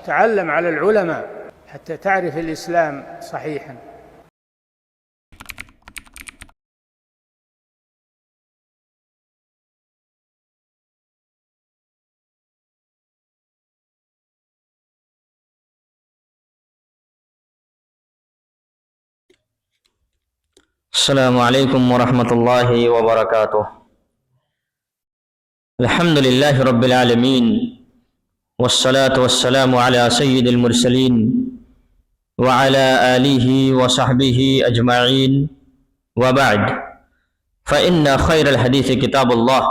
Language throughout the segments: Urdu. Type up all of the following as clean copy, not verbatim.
تعلم على العلماء حتى تعرف الإسلام صحيحا. السلام علیکم ورحمۃ اللہ وبرکاتہ. الحمد للہ رب العالمین والصلاة والسلام علی سید المرسلین وعلی آلہ وصحبہ اجمعین وبعد فإن خیر الحدیث کتاب اللہ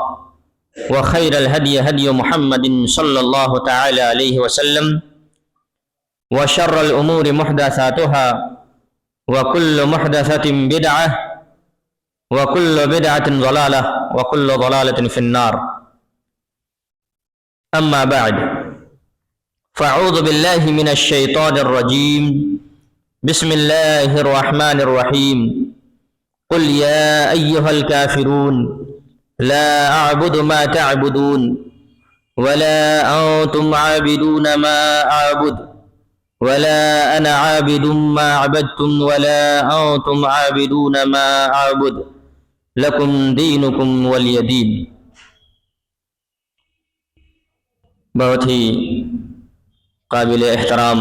وخیر الہدی ہدی محمد صلی اللہ تعالی علیہ وسلم وشر الامور محدثاتها وكل محدثة بدعة وكل بدعة ضلالة وكل ضلالة في النار. أما بعد فأعوذ بالله من الشيطان الرجيم. بسم الله الرحمن الرحيم. قل يا أيها الكافرون لا أعبد ما تعبدون ولا أنتم عابدون ما أعبد ولا أنا عابد ما عبدتم ولا أنتم عابدون ما أعبد لكم دينكم ولي دين. بہت ہی قابل احترام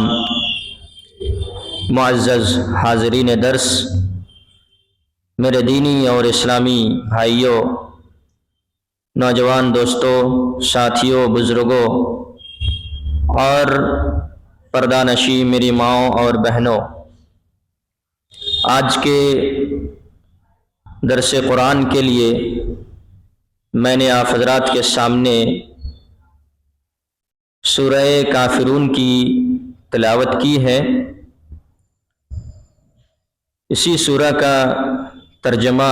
معزز حاضرین درس، میرے دینی اور اسلامی بھائیوں، نوجوان دوستوں، ساتھیوں، بزرگوں اور پردہ نشی میری ماؤں اور بہنوں، آج کے درس قرآن کے لیے میں نے آپ حضرات کے سامنے سورہ کافرون کی تلاوت کی ہے. اسی سورہ کا ترجمہ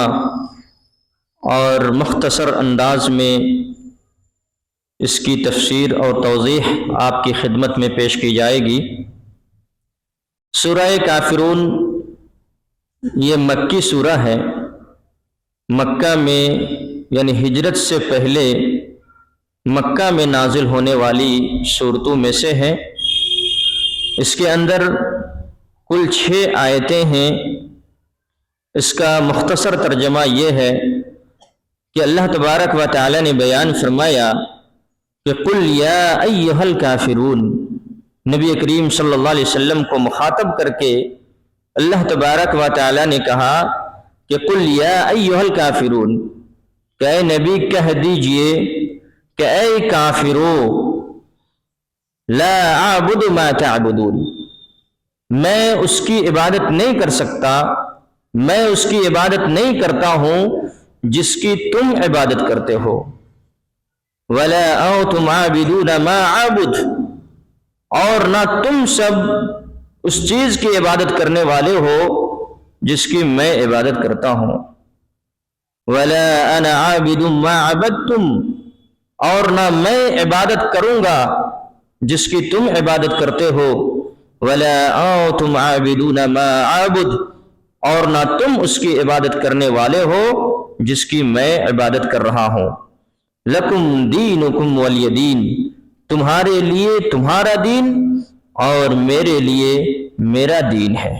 اور مختصر انداز میں اس کی تفسیر اور توضیح آپ کی خدمت میں پیش کی جائے گی. سورہ کافرون یہ مکی سورہ ہے، مکہ میں یعنی ہجرت سے پہلے مکہ میں نازل ہونے والی سورتوں میں سے ہے. اس کے اندر کل 6 آیتیں ہیں. اس کا مختصر ترجمہ یہ ہے کہ اللہ تبارک و تعالی نے بیان فرمایا کہ قل یا ایھا الکافرون، نبی کریم صلی اللہ علیہ وسلم کو مخاطب کر کے اللہ تبارک و تعالی نے کہا کہ قل یا ایھا الکافرون، کہ اے نبی کہہ دیجئے کہ اے کافرو، لا اعبد ما تعبدون، میں اس کی عبادت نہیں کر سکتا، میں اس کی عبادت نہیں کرتا ہوں جس کی تم عبادت کرتے ہو. ولا انتم عابدون ما اعبد، اور نہ تم سب اس چیز کی عبادت کرنے والے ہو جس کی میں عبادت کرتا ہوں. ولا انا عابد ما عبدتم، اور نہ میں عبادت کروں گا جس کی تم عبادت کرتے ہو. ولا انتم عابدون ما اعبد، اور نہ تم اس کی عبادت کرنے والے ہو جس کی میں عبادت کر رہا ہوں. لکم دینکم ولی دین، تمہارے لیے تمہارا دین اور میرے لیے میرا دین ہے.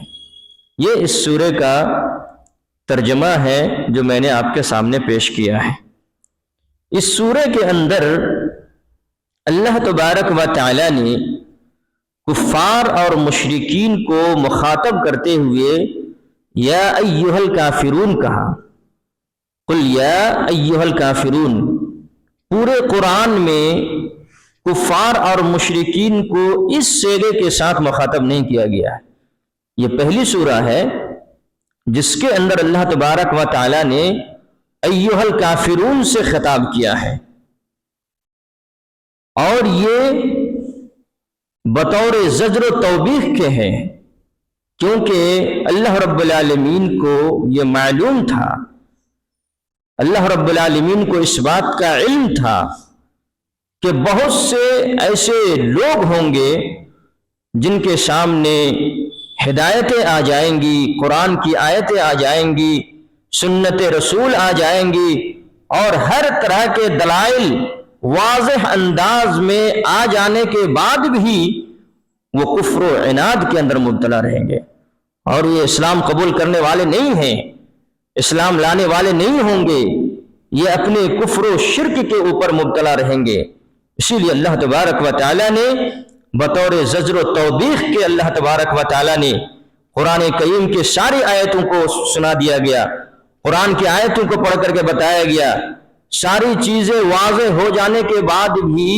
یہ اس سورہ کا ترجمہ ہے جو میں نے آپ کے سامنے پیش کیا ہے. اس سورہ کے اندر اللہ تبارک و تعالی نے کفار اور مشرکین کو مخاطب کرتے ہوئے یا ایھا الکافرون کہا. قل یا ایھا الکافرون، پورے قرآن میں کفار اور مشرکین کو اس صیغے کے ساتھ مخاطب نہیں کیا گیا ہے. یہ پہلی سورہ ہے جس کے اندر اللہ تبارک و تعالی نے ایھا الکافرون سے خطاب کیا ہے، اور یہ بطور زجر و توبیخ کے ہیں، کیونکہ اللہ رب العالمین کو یہ معلوم تھا، اللہ رب العالمین کو اس بات کا علم تھا کہ بہت سے ایسے لوگ ہوں گے جن کے سامنے ہدایتیں آ جائیں گی، قرآن کی آیتیں آ جائیں گی، سنت رسول آ جائیں گی، اور ہر طرح کے دلائل واضح انداز میں آ جانے کے بعد بھی وہ کفر و عناد کے اندر مبتلا رہیں گے، اور یہ اسلام قبول کرنے والے نہیں ہیں، اسلام لانے والے نہیں ہوں گے، یہ اپنے کفر و شرک کے اوپر مبتلا رہیں گے۔ اسی لیے اللہ تبارک و تعالیٰ نے بطور زجر و توبیخ کے اللہ تبارک و تعالیٰ نے قرآن کریم کے ساری آیتوں کو سنا دیا گیا، قرآن کی آیتوں کو پڑھ کر کے بتایا گیا، ساری چیزیں واضح ہو جانے کے بعد بھی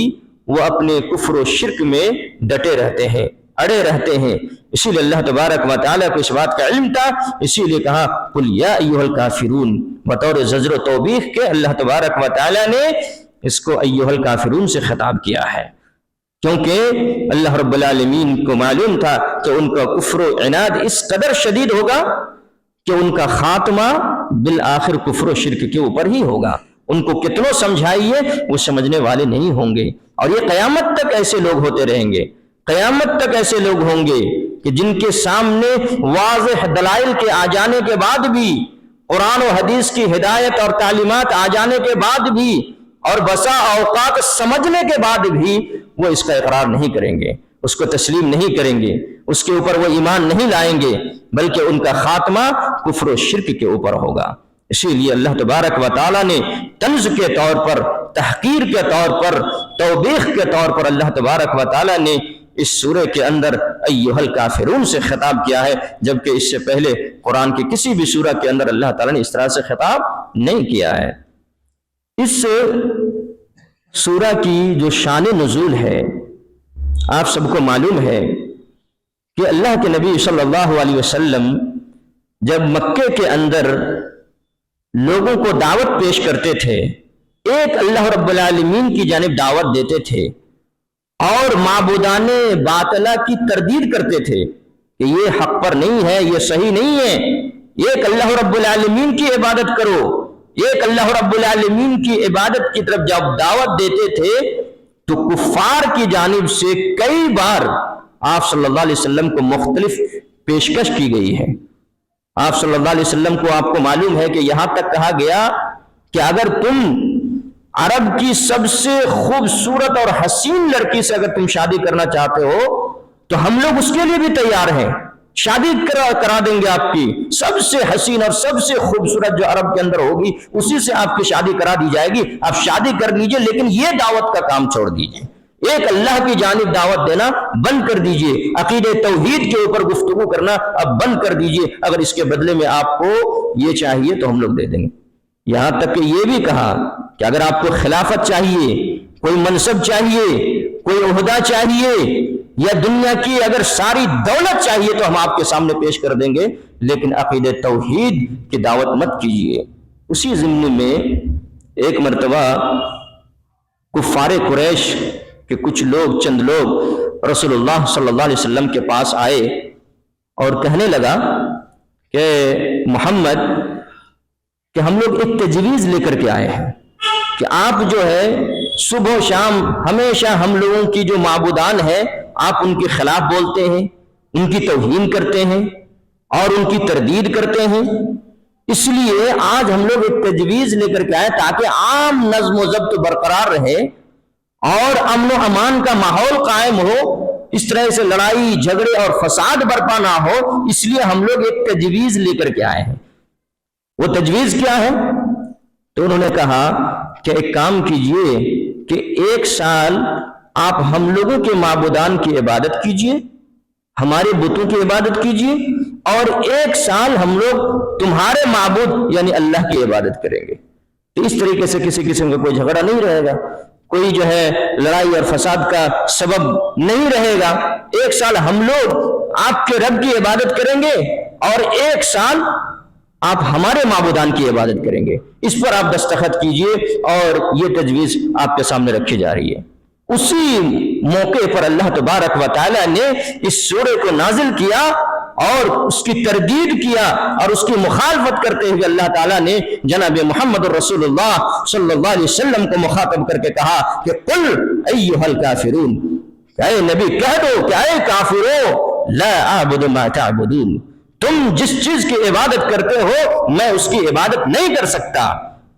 وہ اپنے کفر و شرک میں ڈٹے رہتے ہیں، اڑے رہتے ہیں۔ اسی لیے اللہ تبارک و تعالیٰ کو اس بات کا علم تھا، اسی لیے کہا قل یا ایھا الکافرون، بطور زجر و توبیخ کے اللہ تبارک و تعالیٰ نے اس کو ایھا الکافرون سے خطاب کیا ہے، کیونکہ اللہ رب العالمین کو معلوم تھا کہ ان کا کفر و عناد اس قدر شدید ہوگا کہ ان کا خاتمہ بالآخر کفر و شرک کے اوپر ہی ہوگا۔ ان کو کتنوں سمجھائیے وہ سمجھنے والے نہیں ہوں گے، اور یہ قیامت تک ایسے لوگ ہوتے رہیں گے، قیامت تک ایسے لوگ ہوں گے کہ جن کے سامنے واضح دلائل کے آ جانے کے بعد بھی، قرآن و حدیث کی ہدایت اور تعلیمات آ جانے کے بعد بھی، اور بسا اوقات سمجھنے کے بعد بھی وہ اس کا اقرار نہیں کریں گے، اس کو تسلیم نہیں کریں گے، اس کے اوپر وہ ایمان نہیں لائیں گے، بلکہ ان کا خاتمہ کفر و شرک کے اوپر ہوگا۔ اسی لیے اللہ تبارک و تعالیٰ نے طنز کے طور پر، تحقیر کے طور پر، توبیخ کے طور پر اللہ تبارک و تعالیٰ نے اس سورہ کے اندر ایھا الکافرون سے خطاب کیا ہے، جبکہ اس سے پہلے قرآن کی کسی بھی سورہ کے اندر اللہ تعالیٰ نے اس طرح سے خطاب نہیں کیا ہے۔ اس سورہ کی جو شان نزول ہے، آپ سب کو معلوم ہے کہ اللہ کے نبی صلی اللہ علیہ وسلم جب مکے کے اندر لوگوں کو دعوت پیش کرتے تھے، ایک اللہ رب العالمین کی جانب دعوت دیتے تھے، اور معبودان باطلہ کی تردید کرتے تھے کہ یہ حق پر نہیں ہے، یہ صحیح نہیں ہے، ایک اللہ رب العالمین کی عبادت کرو۔ ایک اللہ رب العالمین کی عبادت کی طرف جب دعوت دیتے تھے تو کفار کی جانب سے کئی بار آپ صلی اللہ علیہ وسلم کو مختلف پیشکش کی گئی ہے۔ آپ صلی اللہ علیہ وسلم کو آپ کو معلوم ہے کہ یہاں تک کہا گیا کہ اگر تم عرب کی سب سے خوبصورت اور حسین لڑکی سے اگر تم شادی کرنا چاہتے ہو تو ہم لوگ اس کے لیے بھی تیار ہیں، شادی کرا دیں گے، آپ کی سب سے حسین اور سب سے خوبصورت جو عرب کے اندر ہوگی اسی سے آپ کی شادی کرا دی جائے گی، آپ شادی کر لیجئے، لیکن یہ دعوت کا کام چھوڑ دیجئے، ایک اللہ کی جانب دعوت دینا بند کر دیجئے، عقیدہ توحید کے اوپر گفتگو کرنا اب بند کر دیجئے، اگر اس کے بدلے میں آپ کو یہ چاہیے تو ہم لوگ دے دیں گے۔ یہاں تک کہ یہ بھی کہا کہ اگر آپ کو خلافت چاہیے، کوئی منصب چاہیے، کوئی عہدہ چاہیے، یا دنیا کی اگر ساری دولت چاہیے تو ہم آپ کے سامنے پیش کر دیں گے، لیکن عقیدہ توحید کی دعوت مت کیجیے۔ اسی ضمن میں ایک مرتبہ کفار قریش کے کچھ لوگ، چند لوگ رسول اللہ صلی اللہ علیہ وسلم کے پاس آئے اور کہنے لگا کہ محمد، کہ ہم لوگ ایک تجویز لے کر کے آئے ہیں کہ آپ جو ہے صبح و شام ہمیشہ ہم لوگوں کی جو معبودان ہیں آپ ان کے خلاف بولتے ہیں، ان کی توہین کرتے ہیں اور ان کی تردید کرتے ہیں، اس لیے آج ہم لوگ ایک تجویز لے کر کے آئے تاکہ عام نظم و ضبط برقرار رہے اور امن و امان کا ماحول قائم ہو، اس طرح سے لڑائی جھگڑے اور فساد برپا نہ ہو، اس لیے ہم لوگ ایک تجویز لے کر کے آئے ہیں۔ وہ تجویز کیا ہے؟ تو انہوں نے کہا کہ ایک کام کیجئے کہ 1 سال آپ ہم لوگوں کے معبودان کی عبادت کیجئے، ہمارے بتوں کی عبادت کیجئے، اور 1 سال ہم لوگ تمہارے معبود یعنی اللہ کی عبادت کریں گے۔ تو اس طریقے سے کسی قسم کا کوئی جھگڑا نہیں رہے گا، کوئی جو ہے لڑائی اور فساد کا سبب نہیں رہے گا۔ 1 سال ہم لوگ آپ کے رب کی عبادت کریں گے اور 1 سال آپ ہمارے معبودان کی عبادت کریں گے، اس پر آپ دستخط کیجئے، اور یہ تجویز آپ کے سامنے رکھی جا رہی ہے۔ اسی موقع پر اللہ تبارک و تعالی نے اس سورہ کو نازل کیا اور اس کی تردید کیا، اور اس کی مخالفت کرتے ہوئے اللہ تعالیٰ نے جناب محمد رسول اللہ صلی اللہ علیہ وسلم کو مخاطب کر کے کہا کہ قل ایھا الکافرون، اے نبی کہہ دو کہ اے کافرو، لا اعبد ما تعبدون، تم جس چیز کی عبادت کرتے ہو میں اس کی عبادت نہیں کر سکتا،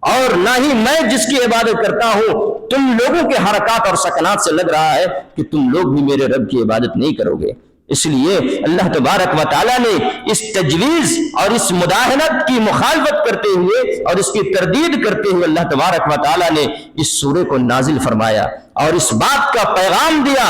اور نہ ہی میں جس کی عبادت کرتا ہوں تم لوگوں کے حرکات اور سکنات سے لگ رہا ہے کہ تم لوگ بھی میرے رب کی عبادت نہیں کرو گے۔ اس لیے اللہ تبارک و تعالیٰ نے اس تجویز اور اس مداہنت کی مخالفت کرتے ہوئے اور اس کی تردید کرتے ہوئے اللہ تبارک و تعالیٰ نے اس سورے کو نازل فرمایا اور اس بات کا پیغام دیا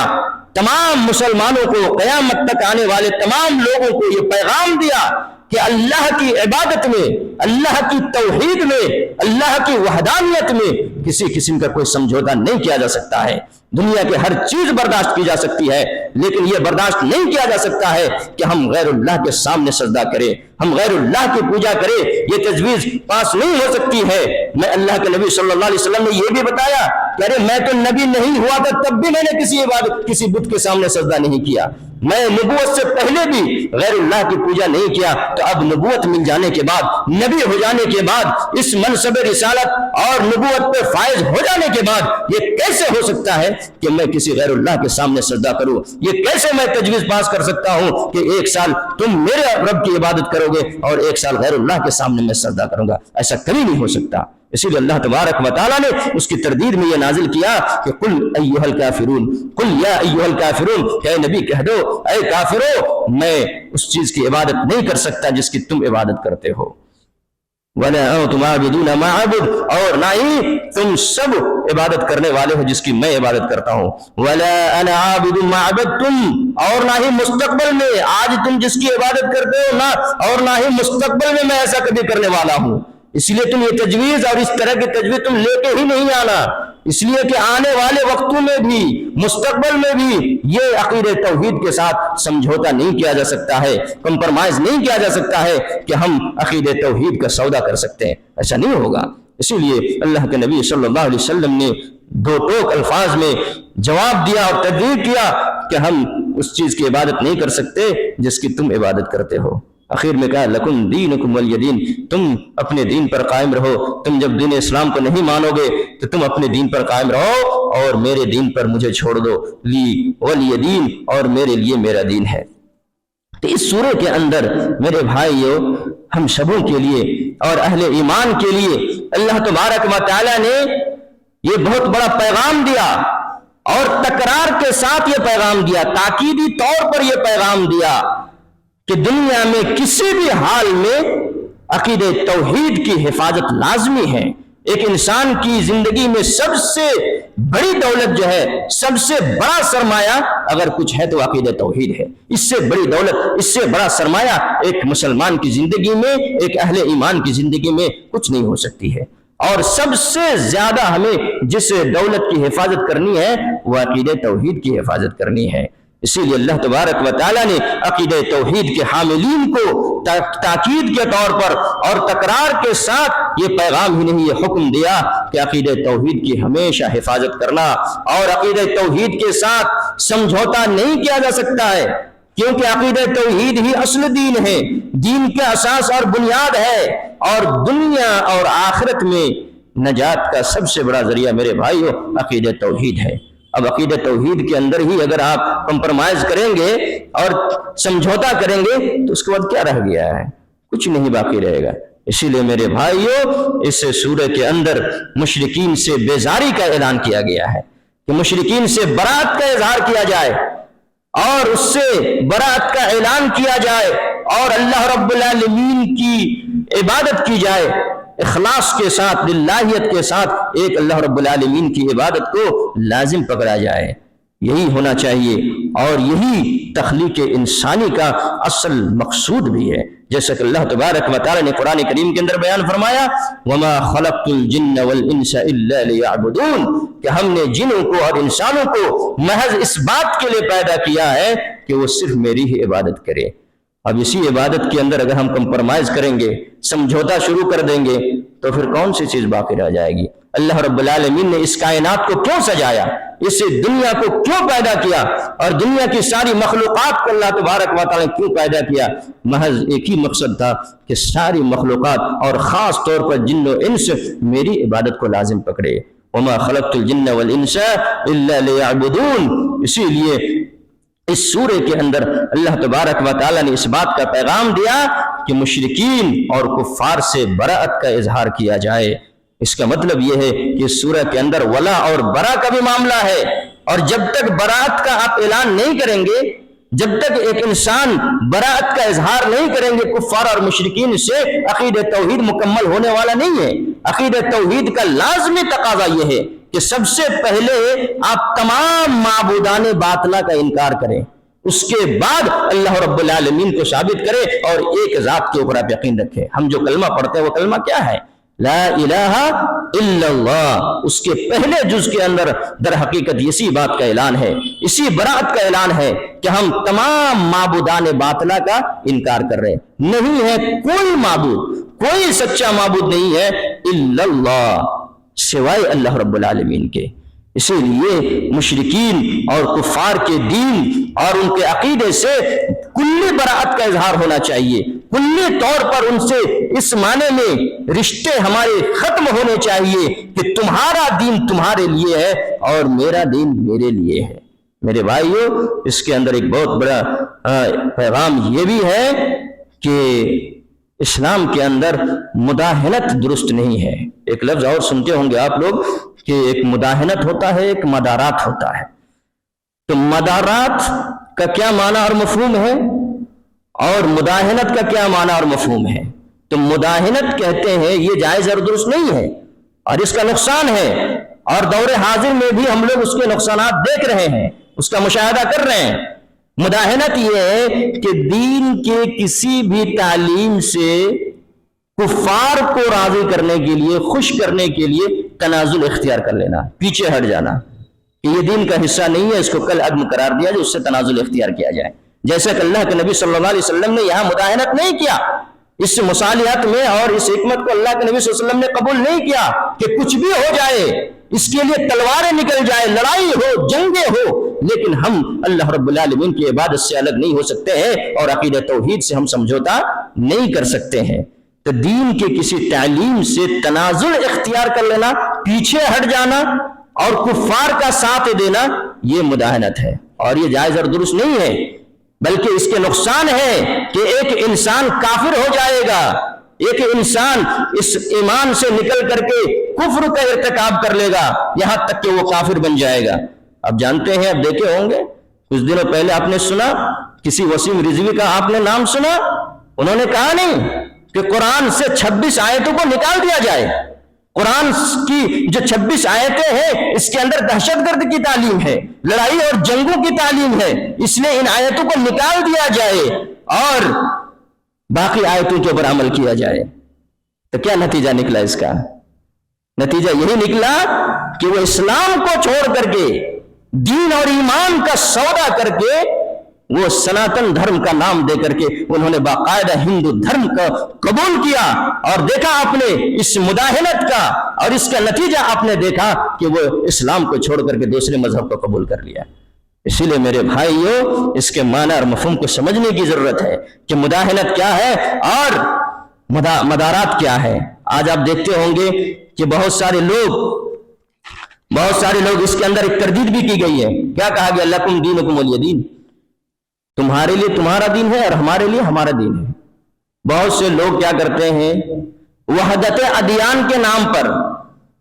تمام مسلمانوں کو، قیامت تک آنے والے تمام لوگوں کو یہ پیغام دیا کہ اللہ کی عبادت میں، اللہ کی توحید میں، اللہ کی وحدانیت میں کسی قسم کا کوئی سمجھوتا نہیں کیا جا سکتا ہے۔ دنیا کے ہر چیز برداشت کی جا سکتی ہے، لیکن یہ برداشت نہیں کیا جا سکتا ہے کہ ہم غیر اللہ کے سامنے سجدہ کریں، ہم غیر اللہ کی پوجا کریں۔ یہ تجویز پاس نہیں ہو سکتی ہے۔ میں اللہ کے نبی صلی اللہ علیہ وسلم نے یہ بھی بتایا کہ ارے میں تو نبی نہیں ہوا تھا تب بھی میں نے کسی بت کے سامنے سجدہ نہیں کیا، میں نبوت سے پہلے بھی غیر اللہ کی پوجا نہیں کیا، تو اب نبوت مل جانے کے بعد، نبی ہو جانے کے بعد، اس منصب رسالت اور نبوت پہ فائز ہو جانے کے بعد یہ کیسے ہو سکتا ہے کہ میں کسی غیر اللہ کے سامنے سجدہ کروں؟ یہ کیسے میں تجویز پاس کر سکتا ہوں کہ ایک سال تم میرے رب کی عبادت کرو گے اور ایک سال غیر اللہ کے سامنے میں سجدہ کروں گا؟ ایسا کبھی نہیں ہو سکتا۔ اسی لیے اللہ تبارک و تعالیٰ نے اس کی تردید میں یہ نازل کیا کہ قل ایھا الکافرون، قل یا ایھا الکافرون، اے نبی کہہ دو اے کافرو میں اس چیز کی عبادت نہیں کر سکتا جس کی تم عبادت کرتے ہو، وَلَا أَنْتُمْ عَابِدُونَ مَا أَعْبُدُ، اور نہ ہی تم سب عبادت کرنے والے ہو جس کی میں عبادت کرتا ہوں، وَلَا أَنَا عَابِدٌ مَا عَبَدتُّمْ، اور نہ ہی مستقبل میں آج تم جس کی عبادت کرتے ہو نہ، اور نہ ہی مستقبل میں ایسا کبھی کرنے والا ہوں۔ اس لیے تم یہ تجویز اور اس طرح کی تجویز تم لے کے ہی نہیں آنا، اس لیے کہ آنے والے وقتوں میں بھی، مستقبل میں بھی یہ عقیدہ توحید کے ساتھ سمجھوتا نہیں کیا جا سکتا ہے، کمپرمائز نہیں کیا جا سکتا ہے کہ ہم عقیدہ توحید کا سودا کر سکتے ہیں، ایسا نہیں ہوگا۔ اسی لیے اللہ کے نبی صلی اللہ علیہ وسلم نے دو ٹوک الفاظ میں جواب دیا اور تردید کیا کہ ہم اس چیز کی عبادت نہیں کر سکتے جس کی تم عبادت کرتے ہو۔ آخر میں کہا لکم دینکم ولی دین، تم اپنے دین پر قائم رہو، تم جب دین اسلام کو نہیں مانو گے تو تم اپنے دین پر قائم رہو اور میرے دین پر مجھے چھوڑ دو، لی ولی دین، اور میرے لیے میرا دین ہے۔ تو اس سورے کے اندر میرے بھائیو ہم سبوں کے لیے اور اہل ایمان کے لیے اللہ تبارک و تعالیٰ نے یہ بہت بڑا پیغام دیا اور تکرار کے ساتھ یہ پیغام دیا، تاکیدی طور پر یہ پیغام دیا کہ دنیا میں کسی بھی حال میں عقیدہ توحید کی حفاظت لازمی ہے۔ ایک انسان کی زندگی میں سب سے بڑی دولت جو ہے، سب سے بڑا سرمایہ اگر کچھ ہے تو عقیدہ توحید ہے۔ اس سے بڑی دولت، اس سے بڑا سرمایہ ایک مسلمان کی زندگی میں، ایک اہل ایمان کی زندگی میں کچھ نہیں ہو سکتی ہے۔ اور سب سے زیادہ ہمیں جس دولت کی حفاظت کرنی ہے وہ عقیدہ توحید کی حفاظت کرنی ہے۔ اسی لیے اللہ تبارک و تعالیٰ نے عقیدہ توحید کے حاملین کو تاکید کے طور پر اور تکرار کے ساتھ یہ پیغام ہی نہیں، یہ حکم دیا کہ عقیدہ توحید کی ہمیشہ حفاظت کرنا، اور عقیدہ توحید کے ساتھ سمجھوتا نہیں کیا جا سکتا ہے، کیونکہ عقیدہ توحید ہی اصل دین ہے، دین کا اساس اور بنیاد ہے، اور دنیا اور آخرت میں نجات کا سب سے بڑا ذریعہ میرے بھائیو عقیدہ توحید ہے۔ اب عقیدہ توحید کے اندر ہی اگر آپ کمپرمائز کریں گے اور سمجھوتا کریں گے تو اس کے بعد کیا رہ گیا ہے؟ کچھ نہیں باقی رہے گا۔ اسی لیے میرے بھائیو اس سورہ کے اندر مشرکین سے بیزاری کا اعلان کیا گیا ہے کہ مشرکین سے برات کا اظہار کیا جائے اور اس سے برات کا اعلان کیا جائے اور اللہ رب العالمین کی عبادت کی جائے، اخلاص کے ساتھ، للہیت کے ساتھ ایک اللہ رب العالمین کی عبادت کو لازم پکڑا جائے۔ یہی ہونا چاہیے اور یہی تخلیق انسانی کا اصل مقصود بھی ہے، جیسا کہ اللہ تبارک و تعالی نے قرآن کریم کے اندر بیان فرمایا وَمَا خَلَقْتُ الْجِنَّ وَالْإِنسَ إِلَّا لِيَعْبُدُونَ، کہ ہم نے جنوں کو اور انسانوں کو محض اس بات کے لیے پیدا کیا ہے کہ وہ صرف میری ہی عبادت کرے۔ اب اسی عبادت کے اندر اگر ہم کمپرمائز کریں گے، سمجھوتا شروع کر دیں گے تو پھر کون سی چیز باقی رہ جائے گی؟ اللہ رب العالمین نے اس کائنات کو کیوں سجایا، اس دنیا کو کیوں پیدا کیا، اور دنیا کی ساری مخلوقات کو اللہ تبارک و تعالی کیوں پیدا کیا؟ محض ایک ہی مقصد تھا کہ ساری مخلوقات اور خاص طور پر جن و انس میری عبادت کو لازم پکڑے۔ وما خلقت الجن والانس الا ليعبدون۔ اسی لیے اس سورے کے اندر اللہ تبارک و تعالی نے اس بات کا پیغام دیا کہ مشرکین اور کفار سے برأت کا اظہار کیا جائے، اس کا مطلب یہ ہے کہ سورہ کے اندر ولا اور برا کا بھی معاملہ ہے، اور جب تک برات کا آپ اعلان نہیں کریں گے، جب تک ایک انسان برات کا اظہار نہیں کریں گے کفار اور مشرکین سے، عقید توحید مکمل ہونے والا نہیں ہے۔ عقید توحید کا لازمی تقاضا یہ ہے کہ سب سے پہلے آپ تمام معبودان باطلہ کا انکار کریں، اس کے بعد اللہ رب العالمین کو ثابت کرے اور ایک ذات کے اوپر آپ یقین رکھیں۔ ہم جو کلمہ پڑھتے ہیں وہ کلمہ کیا ہے؟ لا الہ الا اللہ۔ اس کے پہلے جز کے اندر در حقیقت اسی بات کا اعلان ہے، اسی برات کا اعلان ہے کہ ہم تمام معبودان باطلہ کا انکار کر رہے ہیں۔ نہیں ہے کوئی معبود، کوئی سچا معبود نہیں ہے الا اللہ، سوائے اللہ رب العالمین کے۔ اسی لیے مشرکین اور کفار کے دین اور ان کے عقیدے سے کلی برات کا اظہار ہونا چاہیے، کلی طور پر ان سے اس معنی میں رشتے ہمارے ختم ہونے چاہیے کہ تمہارا دین تمہارے لیے ہے اور میرا دین میرے لیے ہے۔ میرے بھائیو، اس کے اندر ایک بہت بڑا پیغام یہ بھی ہے کہ اسلام کے اندر مداہنت درست نہیں ہے۔ ایک لفظ اور سنتے ہوں گے آپ لوگ کہ ایک مداہنت ہوتا ہے، ایک مدارات ہوتا ہے۔ تو مدارات کا کیا معنی اور مفہوم ہے اور مداہنت کا کیا معنی اور مفہوم ہے؟ تو مداہنت کہتے ہیں یہ جائز اور درست نہیں ہے اور اس کا نقصان ہے، اور دور حاضر میں بھی ہم لوگ اس کے نقصانات دیکھ رہے ہیں، اس کا مشاہدہ کر رہے ہیں۔ مداہنت یہ ہے کہ دین کے کسی بھی تعلیم سے کفار کو راضی کرنے کے لیے، خوش کرنے کے لیے تنازل اختیار کر لینا، پیچھے ہٹ جانا کہ یہ دین کا حصہ نہیں ہے، اس کو کل عدم قرار دیا جائے، اس سے تنازل اختیار کیا جائے۔ جیسا کہ اللہ کے نبی صلی اللہ علیہ وسلم نے یہاں مداہنت نہیں کیا، اس مصالحت میں اور اس حکمت کو اللہ کے نبی صلی اللہ علیہ وسلم نے قبول نہیں کیا کہ کچھ بھی ہو جائے، اس کے لیے تلواریں نکل جائے، لڑائی ہو، جنگیں ہو، لیکن ہم اللہ رب العالمین کی عبادت سے الگ نہیں ہو سکتے ہیں اور عقیدہ توحید سے ہم سمجھوتا نہیں کر سکتے ہیں۔ تو دین کے کسی تعلیم سے تنازل اختیار کر لینا، پیچھے ہٹ جانا اور کفار کا ساتھ دینا، یہ مداہنت ہے اور یہ جائز اور درست نہیں ہے، بلکہ اس کے نقصان ہے کہ ایک انسان کافر ہو جائے گا، ایک انسان اس ایمان سے نکل کر کے کفر کا ارتکاب کر لے گا، یہاں تک کہ وہ کافر بن جائے گا۔ اب جانتے ہیں، اب دیکھے ہوں گے کچھ دنوں پہلے آپ نے سنا، کسی وسیم رضوی کا آپ نے نام سنا، انہوں نے کہا نہیں کہ قرآن سے 26 آیتوں کو نکال دیا جائے، قرآن کی جو 26 آیتیں ہیں اس کے اندر دہشت گرد کی تعلیم ہے، لڑائی اور جنگوں کی تعلیم ہے، اس لیے ان آیتوں کو نکال دیا جائے اور باقی آیتوں کے اوپر عمل کیا جائے۔ تو کیا نتیجہ نکلا اس کا؟ نتیجہ یہی نکلا کہ وہ اسلام کو چھوڑ کر کے، دین اور ایمان کا سودا کر کے، وہ سناتن دھرم کا نام دے کر کے انہوں نے باقاعدہ ہندو دھرم کا قبول کیا، اور دیکھا آپ نے اس مداہنت کا اور اس کا نتیجہ آپ نے دیکھا کہ وہ اسلام کو چھوڑ کر کے دوسرے مذہب کو قبول کر لیا۔ اسی لیے میرے بھائیوں، اس کے معنی اور مفہوم کو سمجھنے کی ضرورت ہے کہ مداہنت کیا ہے اور مدارات کیا ہے۔ آج آپ دیکھتے ہوں گے کہ بہت سارے لوگ اس کے اندر ایک تردید بھی کی گئی ہے۔ کیا کہا گیا؟ لکم دینکم ولی دین، تمہارے لیے تمہارا دین ہے اور ہمارے لیے ہمارا دین ہے۔ بہت سے لوگ کیا کرتے ہیں، وحدت ادیان کے نام پر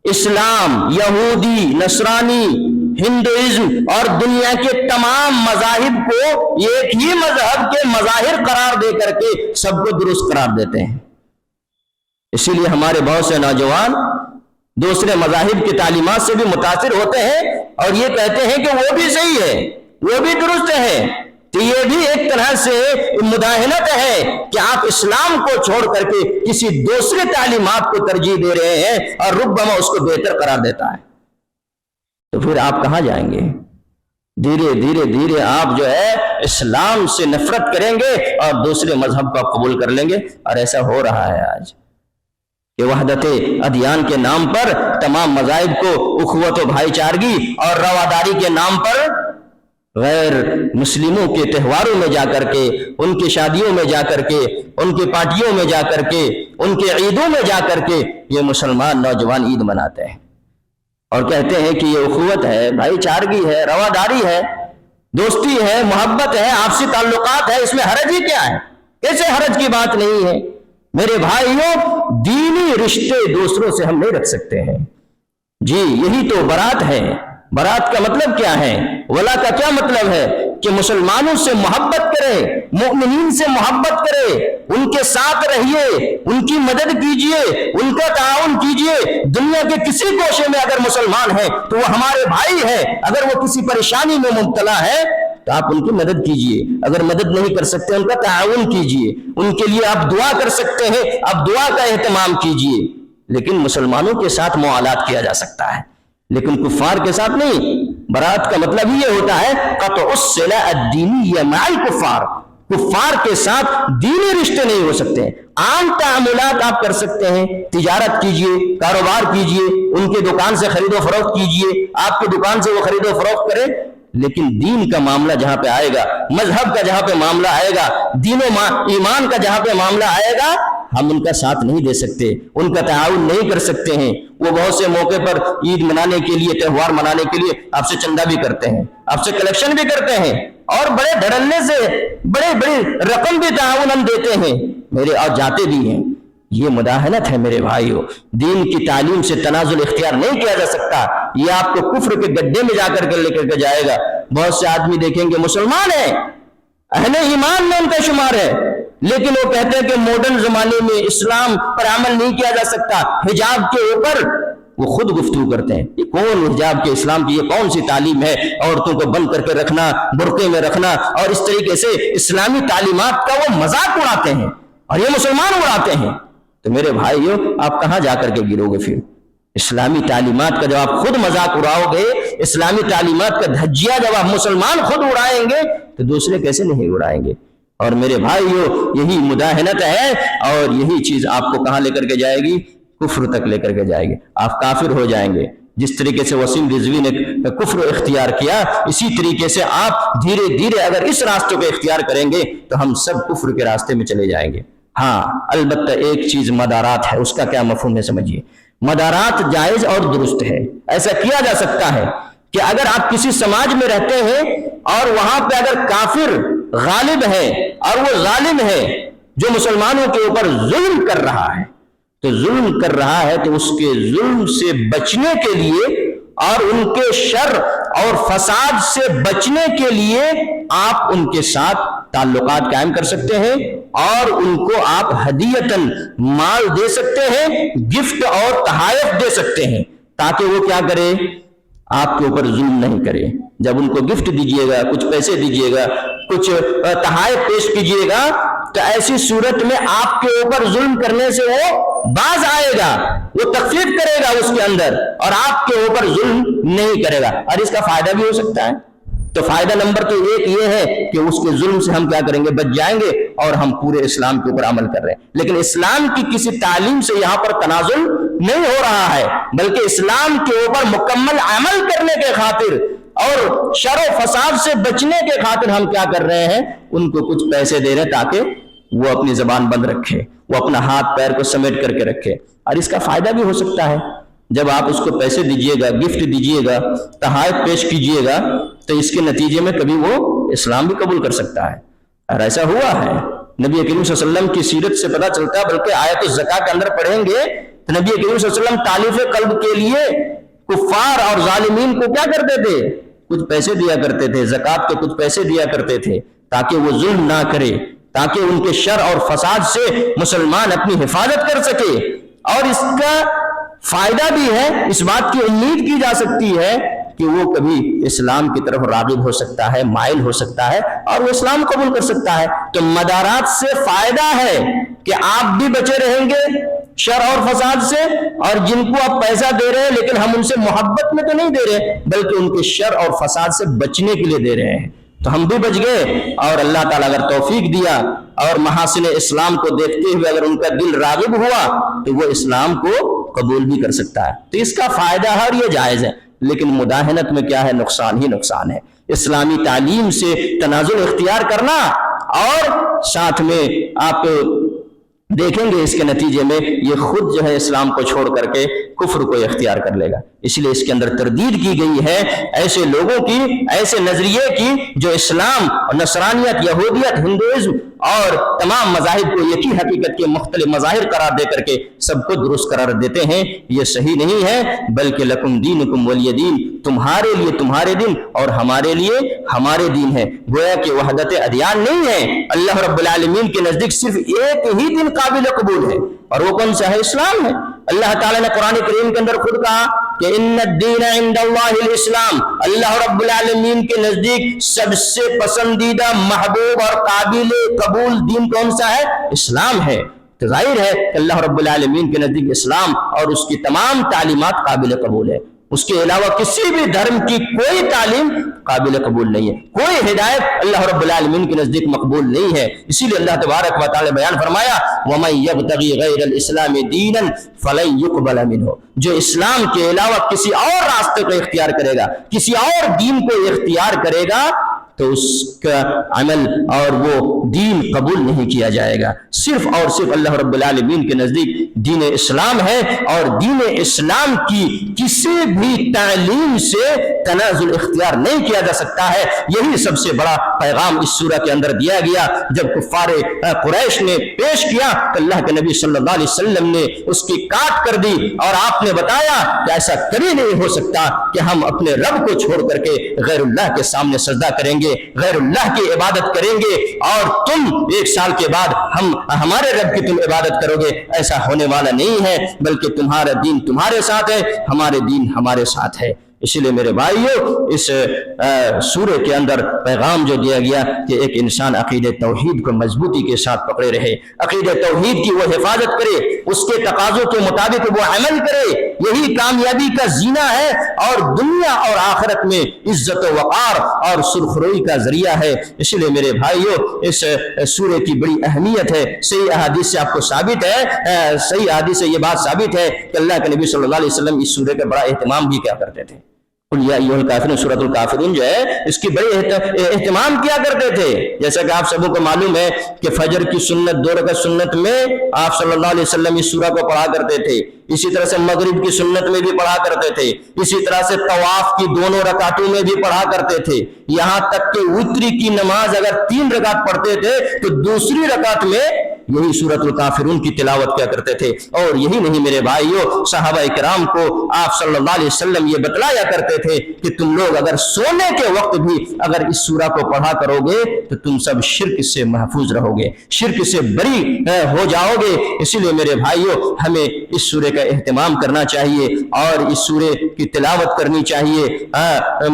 اسلام، یہودی، نصرانی، ہندوازم اور دنیا کے تمام مذاہب کو ایک ہی مذہب کے مظاہر قرار دے کر کے سب کو درست قرار دیتے ہیں۔ اسی لیے ہمارے بہت سے نوجوان دوسرے مذاہب کی تعلیمات سے بھی متاثر ہوتے ہیں اور یہ کہتے ہیں کہ وہ بھی صحیح ہے، وہ بھی درست ہے۔ تو یہ بھی ایک طرح سے مداہنت ہے کہ آپ اسلام کو چھوڑ کر کے کسی دوسرے تعلیمات کو ترجیح دے رہے ہیں اور ربما اس کو بہتر قرار دیتا ہے۔ تو پھر آپ کہاں جائیں گے؟ دھیرے آپ جو ہے اسلام سے نفرت کریں گے اور دوسرے مذہب کو قبول کر لیں گے، اور ایسا ہو رہا ہے آج کہ وحدت ادیان کے نام پر تمام مذاہب کو اخوت و بھائی چارگی اور رواداری کے نام پر غیر مسلموں کے تہواروں میں جا کر کے، ان کی شادیوں میں جا کر کے، ان کی پارٹیوں میں جا کر کے، ان کے عیدوں میں جا کر کے یہ مسلمان نوجوان عید مناتے ہیں اور کہتے ہیں کہ یہ اخوت ہے، بھائی چارگی ہے، رواداری ہے، دوستی ہے، محبت ہے، آپسی تعلقات ہے، اس میں حرج ہی کیا ہے؟ کیسے حرج کی بات نہیں ہے؟ میرے بھائیوں، دینی رشتے دوسروں سے ہم نہیں رکھ سکتے ہیں۔ جی یہی تو برات ہے۔ برات کا مطلب کیا ہے؟ ولا کا کیا مطلب ہے؟ کہ مسلمانوں سے محبت کرے، مومنین سے محبت کرے، ان کے ساتھ رہیے، ان کی مدد کیجئے، ان کا تعاون کیجئے۔ دنیا کے کسی گوشے میں اگر مسلمان ہے تو وہ ہمارے بھائی ہے، اگر وہ کسی پریشانی میں مبتلا ہے تو آپ ان کی مدد کیجئے، اگر مدد نہیں کر سکتے ان کا تعاون کیجئے، ان کے لیے آپ دعا کر سکتے ہیں، آپ دعا کا اہتمام کیجئے۔ لیکن مسلمانوں کے ساتھ معاملات کیا جا سکتا ہے، لیکن کفار کے ساتھ نہیں۔ برات کا مطلب یہ ہوتا ہے قطع الصلہ الدینیہ مع الکفار، کفار کے ساتھ دینی رشتے نہیں ہو سکتے ہیں۔ عام تعاملات آپ کر سکتے ہیں، تجارت کیجئے، کاروبار کیجئے، ان کے دکان سے خرید و فروخت کیجئے، آپ کی دکان سے وہ خرید و فروخت کرے، لیکن دین کا معاملہ جہاں پہ آئے گا، مذہب کا جہاں پہ معاملہ آئے گا، دین و ایمان کا جہاں پہ معاملہ آئے گا، ہم ان کا ساتھ نہیں دے سکتے، ان کا تعاون نہیں کر سکتے ہیں۔ وہ بہت سے موقع پر عید منانے کے لیے، تہوار منانے کے لیے آپ سے چندہ بھی کرتے ہیں، آپ سے کلیکشن بھی کرتے ہیں، اور بڑے دھڑلے سے بڑی رقم بھی تعاون ہم دیتے ہیں میرے، اور جاتے بھی ہیں۔ یہ مداہنت ہے میرے بھائیو۔ دین کی تعلیم سے تنازل اختیار نہیں کیا جا سکتا، یہ آپ کو کفر کے گڈھے میں جا کر کے لے کر کے جائے گا۔ بہت سے آدمی دیکھیں گے مسلمان ہیں، اہل ایمان میں ان کا شمار ہے، لیکن وہ کہتے ہیں کہ ماڈرن زمانے میں اسلام پر عمل نہیں کیا جا سکتا، حجاب کے اوپر وہ خود گفتگو کرتے ہیں۔ یہ کون حجاب کے اسلام کی یہ کون سی تعلیم ہے؟ عورتوں کو بند کر کے رکھنا، برقعے میں رکھنا، اور اس طریقے سے اسلامی تعلیمات کا وہ مذاق اڑاتے ہیں، اور یہ مسلمان اڑاتے ہیں۔ تو میرے بھائیو آپ کہاں جا کر کے گرو گے پھر؟ اسلامی تعلیمات کا جب آپ خود مذاق اڑاؤ گے، اسلامی تعلیمات کا دھجیہ جب آپ مسلمان خود اڑائیں گے تو دوسرے کیسے نہیں اڑائیں گے؟ اور میرے بھائیو یہی مداہنت ہے، اور یہی چیز آپ کو کہاں لے کر کے جائے گی؟ کفر تک لے کر کے جائے گی، آپ کافر ہو جائیں گے۔ جس طریقے سے وسیم رضوی نے کفر اختیار کیا، اسی طریقے سے آپ دھیرے دھیرے اگر اس راستے کو اختیار کریں گے تو ہم سب کفر کے راستے میں چلے جائیں گے۔ ہاں البتہ ایک چیز مدارات ہے، اس کا کیا مفہوم ہے سمجھیے۔ مدارات جائز اور درست ہے، ایسا کیا جا سکتا ہے کہ اگر آپ کسی سماج میں رہتے ہیں اور وہاں پہ اگر کافر غالب ہے اور وہ ظالم ہے جو مسلمانوں کے اوپر ظلم کر رہا ہے، تو ظلم کر رہا ہے تو اس کے ظلم سے بچنے کے لیے اور ان کے شر اور فساد سے بچنے کے لیے آپ ان کے ساتھ تعلقات قائم کر سکتے ہیں، اور ان کو آپ ہدیتاً مال دے سکتے ہیں، گفٹ اور تحائف دے سکتے ہیں، تاکہ وہ کیا کرے؟ آپ کے اوپر ظلم نہیں کرے۔ جب ان کو گفٹ دیجئے گا، کچھ پیسے دیجئے گا، کچھ تحائف پیش کیجئے گا، تو ایسی صورت میں آپ کے اوپر ظلم کرنے سے وہ باز آئے گا، وہ تخفیف کرے گا اس کے اندر، اور آپ کے اوپر ظلم نہیں کرے گا، اور اس کا فائدہ بھی ہو سکتا ہے۔ تو فائدہ نمبر تو ایک یہ ہے کہ اس کے ظلم سے ہم کیا کریں گے؟ بچ جائیں گے، اور ہم پورے اسلام کے اوپر عمل کر رہے ہیں۔ لیکن اسلام کی کسی تعلیم سے یہاں پر تنازل نہیں ہو رہا ہے، بلکہ اسلام کے اوپر مکمل عمل کرنے کے خاطر اور شر و فساد سے بچنے کے خاطر ہم کیا کر رہے ہیں؟ ان کو کچھ پیسے دے رہے ہیں تاکہ وہ اپنی زبان بند رکھے، وہ اپنا ہاتھ پیر کو سمیٹ کر کے رکھے، اور اس کا فائدہ بھی ہو سکتا ہے۔ جب آپ اس کو پیسے دیجئے گا، گفٹ دیجئے گا، تحائف پیش کیجئے گا، تو اس کے نتیجے میں کبھی وہ اسلام بھی قبول کر سکتا ہے، اور ایسا ہوا ہے۔ نبی کریم صلی اللہ علیہ وسلم کی سیرت سے پتہ چلتا ہے، بلکہ آیت الزکاۃ کے اندر پڑھیں گے تو نبی کریم صلی اللہ علیہ وسلم تالیف قلب کے لیے کفار اور ظالمین کو کیا کرتے تھے؟ کچھ پیسے دیا کرتے تھے، زکوٰۃ کے کچھ پیسے دیا کرتے تھے، تاکہ وہ ظلم نہ کرے، تاکہ ان کے شر اور فساد سے مسلمان اپنی حفاظت کر سکے۔ اور اس کا فائدہ بھی ہے، اس بات کی امید کی جا سکتی ہے کہ وہ کبھی اسلام کی طرف راغب ہو سکتا ہے، مائل ہو سکتا ہے، اور وہ اسلام قبول کر سکتا ہے۔ تو مدارات سے فائدہ ہے کہ آپ بھی بچے رہیں گے شر اور فساد سے، اور جن کو آپ پیسہ دے رہے ہیں لیکن ہم ان سے محبت میں تو نہیں دے رہے، بلکہ ان کے شر اور فساد سے بچنے کے لیے دے رہے ہیں، تو ہم بھی بچ گئے۔ اور اللہ تعالیٰ اگر توفیق دیا اور محاسن اسلام کو دیکھتے ہوئے اگر ان کا دل راغب ہوا تو وہ اسلام کو قبول بھی کر سکتا ہے۔ تو اس کا فائدہ ہے اور یہ جائز ہے، لیکن مداہنت میں کیا ہے؟ نقصان ہی نقصان ہے۔ اسلامی تعلیم سے تنازل اختیار کرنا، اور ساتھ میں آپ دیکھیں گے اس کے نتیجے میں یہ خود جو ہے اسلام کو چھوڑ کر کے کفر کو اختیار کر لے گا۔ اس لیے اس کے اندر تردید کی گئی ہے ایسے لوگوں کی، ایسے نظریے کی جو اسلام، نصرانیت، یہودیت، ہندوازم اور تمام مذاہب کو ایک ہی حقیقت کے مختلف مظاہر قرار دے کر کے سب کو درست قرار دیتے ہیں، یہ صحیح نہیں ہے، بلکہ لکم دینکم ولی دین، تمہارے لیے تمہارے دین اور ہمارے لیے ہمارے دین ہے۔ گویا کہ وحدت ادیان نہیں ہے، اللہ رب العالمین کے نزدیک صرف ایک ہی دین قابل قبول ہے، اور وہ کون سا ہے؟ اسلام ہے۔ اللہ تعالیٰ نے قرآن کریم کے اندر خود کہا کہ ان الدین عند اللہ الاسلام، اللہ رب العالمین کے نزدیک سب سے پسندیدہ، محبوب اور قابل قبول دین کون سا ہے؟ اسلام ہے۔ تو ظاہر ہے کہ اللہ رب العالمین کے نزدیک اسلام اور اس کی تمام تعلیمات قابل قبول ہے، اس کے علاوہ کسی بھی دھرم کی کوئی تعلیم قابل قبول نہیں ہے، کوئی ہدایت اللہ رب العالمین کے نزدیک مقبول نہیں ہے۔ اسی لیے اللہ تبارک و تعالی بیان فرمایا وَمَن يَبْتَغِي غَيْرَ الْإِسْلَامِ دِينًا فَلَن يُقْبَلَ مِنْهُ، جو اسلام کے علاوہ کسی اور راستے کو اختیار کرے گا، کسی اور دین کو اختیار کرے گا، تو اس کا عمل اور وہ دین قبول نہیں کیا جائے گا۔ صرف اور صرف اللہ رب العالمین کے نزدیک دین اسلام ہے، اور دین اسلام کی کسی بھی تعلیم سے تنازل اختیار نہیں کیا جا سکتا ہے۔ یہی سب سے بڑا پیغام اس سورہ کے اندر دیا گیا جب کفار قریش نے پیش کیا کہ اللہ کے نبی صلی اللہ علیہ وسلم نے اس کی کاٹ کر دی، اور آپ نے بتایا کہ ایسا کبھی نہیں ہو سکتا کہ ہم اپنے رب کو چھوڑ کر کے غیر اللہ کے سامنے سجدہ کریں گے، غیر اللہ کی عبادت کریں گے، اور تم 1 سال کے بعد ہمارے رب کی تم عبادت کرو گے۔ ایسا ہونے والا نہیں ہے، بلکہ تمہارا دین تمہارے ساتھ ہے، ہمارے دین ہمارے ساتھ ہے۔ اسی لیے میرے بھائیو، اس سورہ کے اندر پیغام جو دیا گیا کہ ایک انسان عقید توحید کو مضبوطی کے ساتھ پکڑے رہے، عقید توحید کی وہ حفاظت کرے، اس کے تقاضوں کے مطابق وہ عمل کرے، یہی کامیابی کا زینہ ہے، اور دنیا اور آخرت میں عزت و وقار اور سرخروئی کا ذریعہ ہے۔ اسی لیے میرے بھائیو، اس سورہ کی بڑی اہمیت ہے۔ صحیح احادیث سے آپ کو ثابت ہے، صحیح احادیث سے یہ بات ثابت ہے کہ اللہ کے نبی صلی اللہ علیہ وسلم اس سورہ کا بڑا اہتمام بھی کیا کرتے تھے۔ قل یا ایھا الکافرون، سورۃ الکافرون جو ہے اس کی بڑی اہتمام کیا کرتے تھے۔ جیسا کہ آپ سبوں کو معلوم ہے کہ فجر کی سنت 2 رکعت سنت میں آپ صلی اللہ علیہ وسلم اس سورہ کو پڑھا کرتے تھے، اسی طرح سے مغرب کی سنت میں بھی پڑھا کرتے تھے، اسی طرح سے طواف کی 2 رکعتوں میں بھی پڑھا کرتے تھے، یہاں تک کہ وتری کی نماز اگر 3 رکعت پڑھتے تھے تو دوسری رکعت میں یہی سورۃ الکافرون کی تلاوت کیا کرتے تھے۔ اور یہی نہیں میرے بھائیو، صحابہ کرام کو آپ صلی اللہ علیہ وسلم یہ بتلایا کرتے تھے کہ تم لوگ اگر سونے کے وقت بھی اگر اس سورہ کو پڑھا کرو گے تو تم سب شرک سے محفوظ رہو گے، شرک سے بری ہو جاؤ گے۔ اسی لیے میرے بھائیو، ہمیں اس سورہ کا اہتمام کرنا چاہیے اور اس سورہ کی تلاوت کرنی چاہیے۔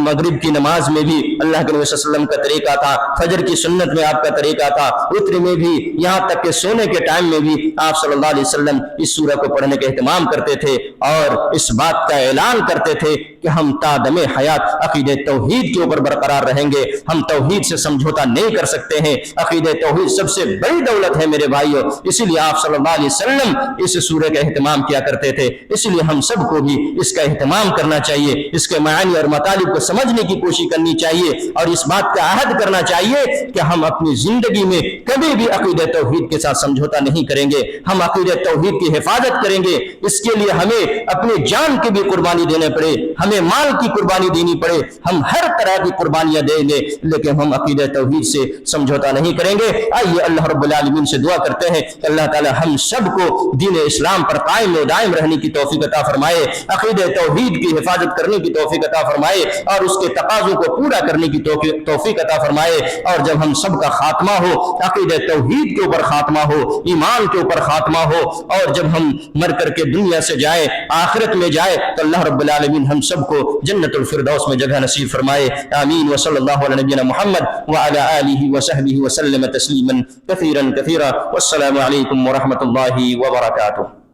مغرب کی نماز میں بھی اللہ کے نبی صلی اللہ علیہ وسلم کا طریقہ تھا، فجر کی سنت میں آپ کا طریقہ تھا، وتر میں بھی، یہاں تک کہ سونے کے ٹائم میں بھی آپ صلی اللہ علیہ وسلم اس سورہ کو پڑھنے کا اہتمام کرتے تھے، اور اس بات کا اعلان کرتے تھے کہ ہم تا دم حیات عقید توحید کے اوپر برقرار رہیں گے، ہم توحید سے سمجھوتا نہیں کر سکتے ہیں۔ عقید توحید سب سے بڑی دولت ہے میرے بھائیو، اسی لیے آپ صلی اللہ علیہ وسلم اس سورہ کا اہتمام کیا کرتے تھے۔ اسی لیے ہم سب کو بھی اس کا اہتمام کرنا چاہیے، اس کے معانی اور مطالب کو سمجھنے کی کوشش کرنی چاہیے، اور اس بات کا عہد کرنا چاہیے کہ ہم اپنی زندگی میں کبھی بھی عقید توحید کے ساتھ سمجھوتا نہیں کریں گے، ہم عقید توحید کی حفاظت کریں گے۔ اس کے لیے ہمیں اپنی جان کی بھی قربانی دینے پڑے، ہمیں مال کی قربانی دینی پڑے، ہم ہر طرح کی قربانیاں دیں گے، لیکن ہم عقید توحید سے سمجھوتا نہیں کریں گے۔ آئیے اللہ رب العالمین سے دعا کرتے ہیں کہ اللہ تعالی ہم سب کو دین اسلام پر قائم و دائم رہنے کی توفیق عطا فرمائے، عقید توحید کی حفاظت کرنے کی توفیق عطا فرمائے، اور اس کے تقاضوں کو پورا کرنے کی توفیق عطا فرمائے۔ اور جب ہم سب کا خاتمہ ہو، عقید توحید کے اوپر خاتمہ ہو، ایمان کے اوپر خاتمہ ہو، اور جب ہم مر کر کے دنیا سے جائے، آخرت میں جائے، تو اللہ رب العالمین ہم سب کو جنت الفردوس میں جگہ نصیب فرمائے۔ آمین۔ وصلی اللہ علی نبینا محمد وعلی آلہ وصحبہ وسلم تسلیما کثیرا کثیرا، والسلام علیکم ورحمۃ اللہ وبرکاتہ۔